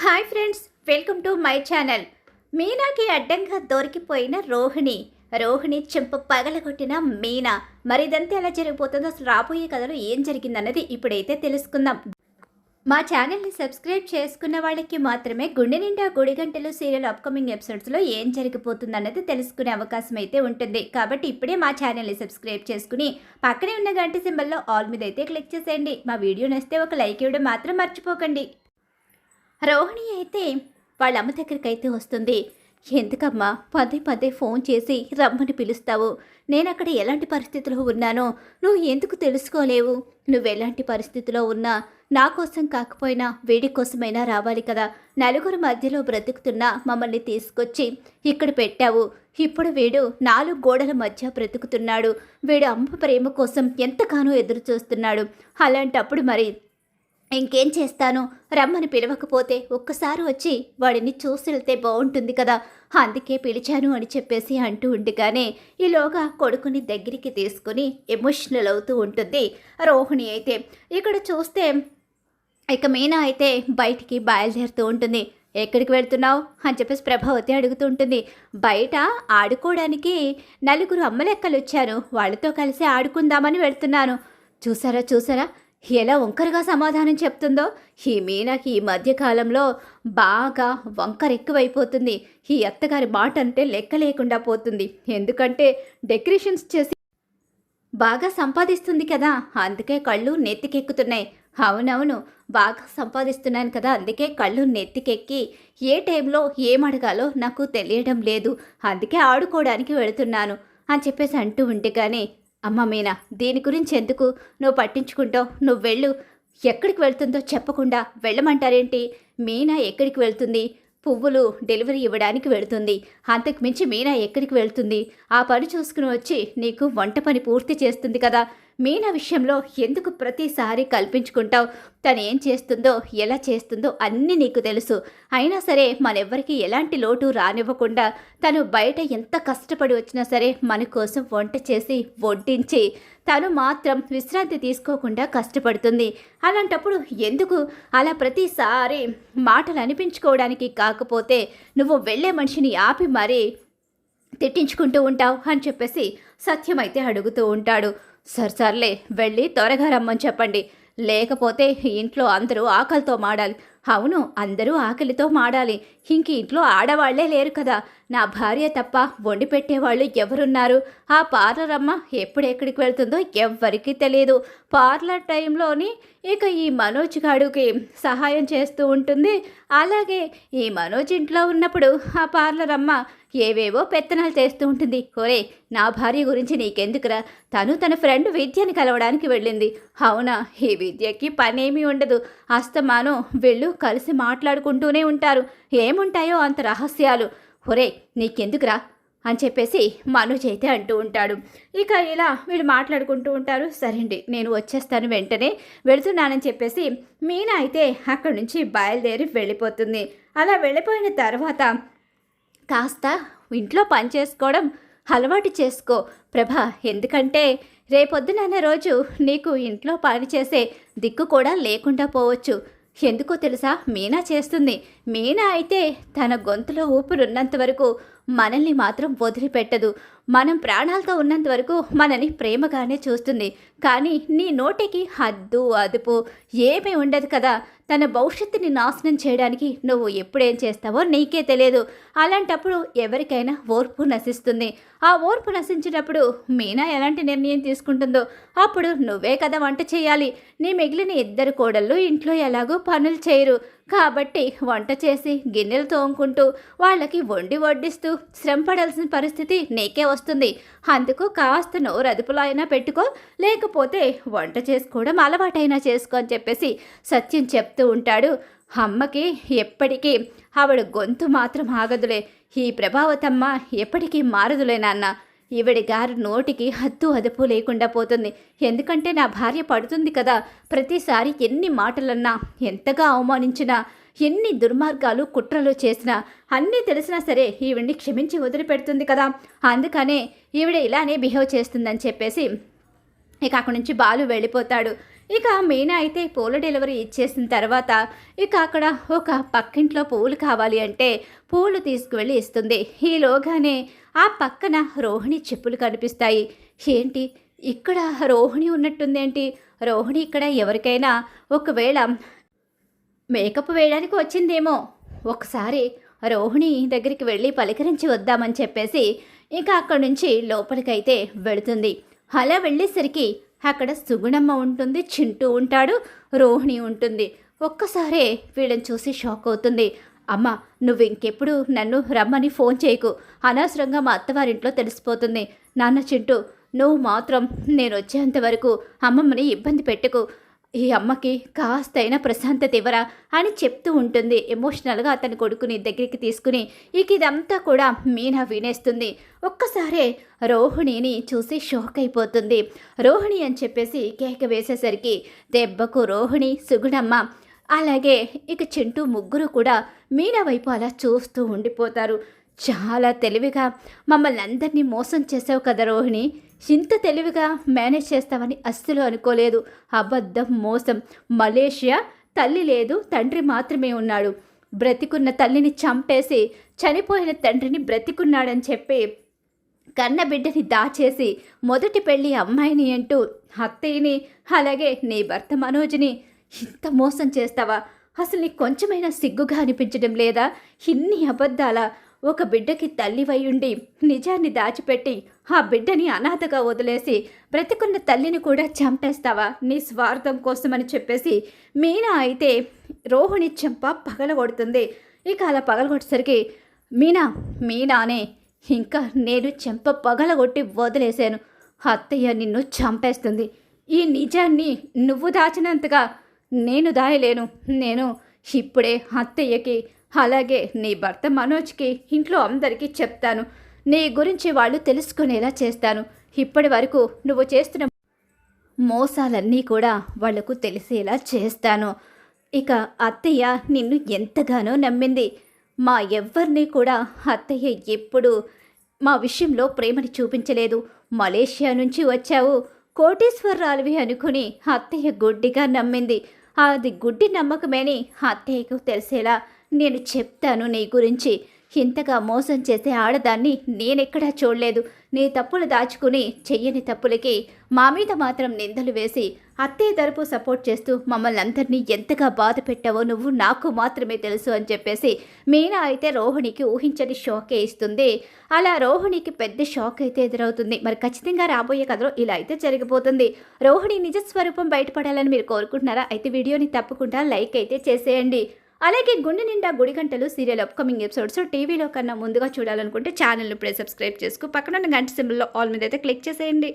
Hi friends, welcome to my channel. మీనాకి అడ్డంగా దొరికిపోయిన రోహిణి చెంప పగలగొట్టిన మీనా. మరి ఇదంతా ఎలా జరిగిపోతుందో, అసలు రాబోయే కథలో ఏం జరిగిందన్నది ఇప్పుడైతే తెలుసుకుందాం. మా ఛానల్ని సబ్స్క్రైబ్ చేసుకున్న వాళ్ళకి మాత్రమే గుండె నిండా గుడిగంటలు సీరియల్ అప్కమింగ్ ఎపిసోడ్స్లో ఏం జరిగిపోతుందన్నది తెలుసుకునే అవకాశం అయితే ఉంటుంది. కాబట్టి ఇప్పుడే మా ఛానల్ని సబ్స్క్రైబ్ చేసుకుని పక్కనే ఉన్న గంట సింబల్లో ఆల్ మీద అయితే క్లిక్ చేసేయండి. మా వీడియో నచ్చితే ఒక లైక్ ఇవ్వడం మాత్రం మర్చిపోకండి. రోహిణి అయితే వాళ్ళ అమ్మ దగ్గరికి అయితే వస్తుంది. ఎందుకమ్మా పదే పదే ఫోన్ చేసి రమ్మని పిలుస్తావు? నేను అక్కడ ఎలాంటి పరిస్థితిలో ఉన్నానో నువ్వు ఎందుకు తెలుసుకోలేవు? నువ్వు ఎలాంటి పరిస్థితిలో ఉన్నా నా కోసం కాకపోయినా వీడి కోసమైనా రావాలి కదా. నలుగురు మధ్యలో బ్రతుకుతున్నా మమ్మల్ని తీసుకొచ్చి ఇక్కడ పెట్టావు. ఇప్పుడు వీడు 4 గోడల మధ్య బ్రతుకుతున్నాడు. వీడు అమ్మ ప్రేమ కోసం ఎంతగానో ఎదురు చూస్తున్నాడు. అలాంటప్పుడు మరి ఇంకేం చేస్తాను? రమ్మని పిలవకపోతే ఒక్కసారి వచ్చి వాడిని చూసి వెళ్తే బాగుంటుంది కదా, అందుకే పిలిచాను అని చెప్పేసి అంటూ ఉండగానే ఈలోగా కొడుకుని దగ్గరికి తీసుకుని ఎమోషనల్ అవుతూ ఉంటుంది రోహిణి అయితే. ఇక్కడ చూస్తే ఇక మీనా అయితే బయటికి బయలుదేరుతూ ఉంటుంది. ఎక్కడికి వెళ్తున్నావు అని చెప్పేసి ప్రభావతి అడుగుతూ ఉంటుంది. బయట ఆడుకోవడానికి 4 అమ్మలెక్కలు వచ్చాను, వాళ్ళతో కలిసి ఆడుకుందామని వెళ్తున్నాను. చూసారా ఎలా వంకరగా సమాధానం చెప్తుందో. ఈ మీనాకి ఈ మధ్యకాలంలో బాగా వంకర ఎక్కువైపోతుంది. ఈ అత్తగారి మాట అంటే లెక్క లేకుండా పోతుంది. ఎందుకంటే డెకరేషన్స్ చేసి బాగా సంపాదిస్తుంది కదా, అందుకే కళ్ళు నెత్తికెక్కుతున్నాయి. అవునవును, బాగా సంపాదిస్తున్నాను కదా, అందుకే కళ్ళు నెత్తికెక్కి ఏ టైంలో ఏం అడగాలో నాకు తెలియడం లేదు, అందుకే ఆడుకోవడానికి వెళుతున్నాను అని చెప్పేసి అంటూ ఉంటే కానీ, అమ్మ మీనా, దీని గురించి ఎందుకు నువ్వు పట్టించుకుంటావు? నువ్వు వెళ్ళు. ఎక్కడికి వెళ్తుందో చెప్పకుండా వెళ్ళమంటారేంటి? మీనా ఎక్కడికి వెళ్తుంది? పువ్వులు డెలివరీ ఇవ్వడానికి వెళుతుంది. అంతకు మించి మీనా ఎక్కడికి వెళ్తుంది? ఆ పని చూసుకుని వచ్చి నీకు వంట పని పూర్తి చేస్తుంది కదా. మీనా విషయంలో ఎందుకు ప్రతిసారి కల్పించుకుంటావు? తను ఏం చేస్తుందో ఎలా చేస్తుందో అన్నీ నీకు తెలుసు. అయినా సరే మనెవ్వరికి ఎలాంటి లోటు రానివ్వకుండా తను బయట ఎంత కష్టపడి వచ్చినా సరే మన కోసం వంట చేసి వడ్డించి తను మాత్రం విశ్రాంతి తీసుకోకుండా కష్టపడుతుంది. అలాంటప్పుడు ఎందుకు అలా ప్రతిసారి మాటలు అనిపించుకోవడానికి కాకపోతే నువ్వు వెళ్ళే మనిషిని ఆపి మరీ తిట్టించుకుంటూ ఉంటావు అని చెప్పేసి సత్యం అయితే అడుగుతూ ఉంటాడు. సర్లే, వెళ్ళి త్వరగా రమ్మని చెప్పండి, లేకపోతే ఇంట్లో అందరూ ఆకలితో మాడాలి. అవును, అందరూ ఆకలితో మాడాలి. ఇంక ఇంట్లో ఆడవాళ్లే లేరు కదా, నా భార్య తప్ప వండి పెట్టేవాళ్ళు ఎవరున్నారు? ఆ పార్లర్ అమ్మ ఎప్పుడెక్కడికి వెళ్తుందో ఎవ్వరికీ తెలియదు. పార్లర్ టైంలోని ఇక ఈ మనోజ్ గాడికి సహాయం చేస్తూ ఉంటుంది. అలాగే ఈ మనోజ్ ఇంట్లో ఉన్నప్పుడు ఆ పార్లర్ అమ్మ ఏవేవో పెత్తనాలు చేస్తూ ఉంటుంది. ఒరే, నా భార్య గురించి నీకెందుకురా? తను తన ఫ్రెండ్ విద్యని కలవడానికి వెళ్ళింది. అవునా, ఈ విద్యకి పనేమీ ఉండదు. అస్తమానం వీళ్ళు కలిసి మాట్లాడుకుంటూనే ఉంటారు. ఏముంటాయో అంత రహస్యాలు. ఒరే, నీకెందుకురా అని చెప్పేసి మనోజ్ అయితే అంటూ ఉంటాడు. ఇక ఇలా వీళ్ళు మాట్లాడుకుంటూ ఉంటారు. సరేండి, నేను వచ్చేస్తాను, వెంటనే వెళుతున్నానని చెప్పేసి మీనా అయితే అక్కడి నుంచి బయలుదేరి వెళ్ళిపోతుంది. అలా వెళ్ళిపోయిన తర్వాత కాస్త ఇంట్లో పని చేసుకోవడం అలవాటు చేసుకో ప్రభా. ఎందుకంటే రేపొద్దునన్న రోజు నీకు ఇంట్లో పని చేసే దిక్కు కూడా లేకుండా పోవచ్చు. ఎందుకో తెలుసా, మీనా చేస్తుంది. మీనా అయితే తన గొంతులో ఊపిరున్నంత వరకు మనల్ని మాత్రం వదిలిపెట్టదు. మనం ప్రాణాలతో ఉన్నంత వరకు మనని ప్రేమగానే చూస్తుంది. కానీ నీ నోటికి హద్దు అదుపు ఏమీ ఉండదు కదా. తన భవిష్యత్తుని నాశనం చేయడానికి నువ్వు ఎప్పుడేం చేస్తావో నీకే తెలియదు. అలాంటప్పుడు ఎవరికైనా ఓర్పు నశిస్తుంది. ఆ ఓర్పు నశించినప్పుడు మీనా ఎలాంటి నిర్ణయం తీసుకుంటుందో అప్పుడు నువ్వే కదా వంట చేయాలి. నీ మిగిలిన 2 కోడళ్ళు ఇంట్లో ఎలాగో పనులు చేయరు. కాబట్టి వంట చేసి గిన్నెలు తోముకుంటూ వాళ్ళకి వండి వడ్డిస్తూ శ్రమ పడాల్సిన పరిస్థితి నీకే వస్తుంది. అందుకు కాస్త నోరు అదుపులో అయినా పెట్టుకో, లేకపోతే వంట చేసుకోవడం అలవాటైనా చేసుకో అని చెప్పేసి సత్యం చెప్తూ ఉంటాడు. అమ్మకి ఎప్పటికీ ఆవిడ గొంతు మాత్రం ఆగదులే. ఈ ప్రభావతమ్మ ఎప్పటికీ మారదులే నాన్న. ఈవిడి గారు నోటికి హద్దు అదుపు లేకుండా పోతుంది. ఎందుకంటే నా భార్య పడుతుంది కదా, ప్రతిసారి ఎన్ని మాటలన్నా, ఎంతగా అవమానించినా, ఎన్ని దుర్మార్గాలు కుట్రలు చేసినా అన్నీ తెలిసినా సరే ఈవిడిని క్షమించి వదిలిపెడుతుంది కదా. అందుకనే ఈవిడ ఇలానే బిహేవ్ చేస్తుందని చెప్పేసి ఇక అక్కడి నుంచి బాలు వెళ్ళిపోతాడు. ఇక మీనా అయితే పూల డెలివరీ ఇచ్చేసిన తర్వాత ఇక అక్కడ ఒక పక్కింట్లో పువ్వులు కావాలి అంటే పూలు తీసుకువెళ్ళి ఇస్తుంది. ఈలోగానే ఆ పక్కన రోహిణి చెప్పులు కనిపిస్తాయి. ఏంటి ఇక్కడ రోహిణి ఉన్నట్టుందేంటి? రోహిణి ఇక్కడ ఎవరికైనా ఒకవేళ మేకప్ వేయడానికి వచ్చిందేమో. ఒకసారి రోహిణి దగ్గరికి వెళ్ళి పలకరించి వద్దామని చెప్పేసి ఇక అక్కడి నుంచి లోపలికైతే వెళుతుంది. అలా వెళ్ళేసరికి అక్కడ సుగుణమ్మ ఉంటుంది, చింటూ ఉంటాడు, రోహిణి ఉంటుంది. ఒక్కసారే వీళ్ళని చూసి షాక్ అవుతుంది. అమ్మ, నువ్వు ఇంకెప్పుడు నన్ను రమ్మని ఫోన్ చేయకు, అనవసరంగా మా అత్తవారింట్లో తెలిసిపోతుంది. నాన్న చింటూ, నువ్వు మాత్రం నేను వచ్చేంత వరకు అమ్మమ్మని ఇబ్బంది పెట్టుకు, ఈ అమ్మకి కాస్తైనా ప్రశాంతత ఇవ్వరా అని చెప్తూ ఉంటుంది. ఎమోషనల్గా అతని కొడుకుని దగ్గరికి తీసుకుని ఇక ఇదంతా కూడా మీనా వినేస్తుంది. ఒక్కసారే రోహిణిని చూసి షాక్ అయిపోతుంది. రోహిణి అని చెప్పేసి కేక వేసేసరికి దెబ్బకు రోహిణి, సుగుణమ్మ అలాగే ఇక చింటూ ముగ్గురు కూడా మీనా వైపు అలా చూస్తూ ఉండిపోతారు. చాలా తెలివిగా మమ్మల్ని అందరినీ మోసం చేసావు కదా రోహిణి, ఇంత తెలివిగా మేనేజ్ చేస్తావని అస్సలు అనుకోలేదు. అబద్ధం, మోసం. మలేషియా తల్లి లేదు, తండ్రి మాత్రమే ఉన్నాడు. బ్రతికున్న తల్లిని చంపేసి చనిపోయిన తండ్రిని బ్రతికున్నాడని చెప్పి కన్న బిడ్డని దాచేసి మొదటి పెళ్ళి అమ్మాయిని అంటూ అత్తయ్యని అలాగే నీ భర్త మనోజ్ని ఇంత మోసం చేస్తావా? అసలు నీకు కొంచెమైనా సిగ్గుగా అనిపించడం లేదా? ఇన్ని అబద్ధాల ఒక బిడ్డకి తల్లివై ఉండి నిజాన్ని దాచిపెట్టి ఆ బిడ్డని అనాథగా వదిలేసి బ్రతికున్న తల్లిని కూడా చంపేస్తావా నీ స్వార్థం కోసమని చెప్పేసి మీనా అయితే రోహిణి చెంప పగలగొడుతుంది. ఇక అలా పగలగొట్టేసరికి మీనానే ఇంకా నేను చెంప పగలగొట్టి వదిలేశాను, అత్తయ్య నిన్ను చంపేస్తుంది. ఈ నిజాన్ని నువ్వు దాచినంతగా నేను దాయలేను. నేను ఇప్పుడే అత్తయ్యకి అలాగే నీ భర్త మనోజ్కి ఇంట్లో అందరికీ చెప్తాను. నీ గురించి వాళ్ళు తెలుసుకునేలా చేస్తాను. ఇప్పటి వరకు నువ్వు చేస్తున్న మోసాలన్నీ కూడా వాళ్లకు తెలిసేలా చేస్తాను. ఇక అత్తయ్య నిన్ను ఎంతగానో నమ్మింది. మా ఎవ్వరినీ కూడా అత్తయ్య ఎప్పుడు మా విషయంలో ప్రేమని చూపించలేదు. మలేషియా నుంచి వచ్చావు, కోటీశ్వరరాలివి అనుకుని అత్తయ్య గుడ్డిగా నమ్మింది. అది గుడ్డి నమ్మకమేని అత్తయ్యకు తెలిసేలా నేను చెప్తాను నీ గురించి. ఇంతగా మోసం చేసే ఆడదాన్ని నేనెక్కడా చూడలేదు. నీ తప్పులు దాచుకుని చెయ్యని తప్పులకి మా మీద మాత్రం నిందలు వేసి అత్తయ్య తరపు సపోర్ట్ చేస్తూ మమ్మల్ని అందరినీ ఎంతగా బాధ పెట్టావో నువ్వు నాకు మాత్రమే తెలుసు అని చెప్పేసి మీనా అయితే రోహిణికి ఊహించని షాకే ఇస్తుంది. అలా రోహిణికి పెద్ద షాక్ అయితే ఎదురవుతుంది. మరి ఖచ్చితంగా రాబోయే కథలో ఇలా అయితే జరిగిపోతుంది. రోహిణి నిజ స్వరూపం బయటపడాలని మీరు కోరుకుంటున్నారా? అయితే వీడియోని తప్పకుండా లైక్ అయితే చేసేయండి. అలాగే గుండె నిండా గుడి గంటలు సీరియల్ అప్కమింగ్ ఎపిసోడ్స్ టీవీలో కన్నా ముందుగా చూడాలనుకుంటే ఛానల్ని ఇప్పుడే సబ్స్క్రైబ్ చేసుకో, పక్కన ఉన్న గంట సింబల్లో ఆల్ మీద అయితే క్లిక్ చేసేయండి.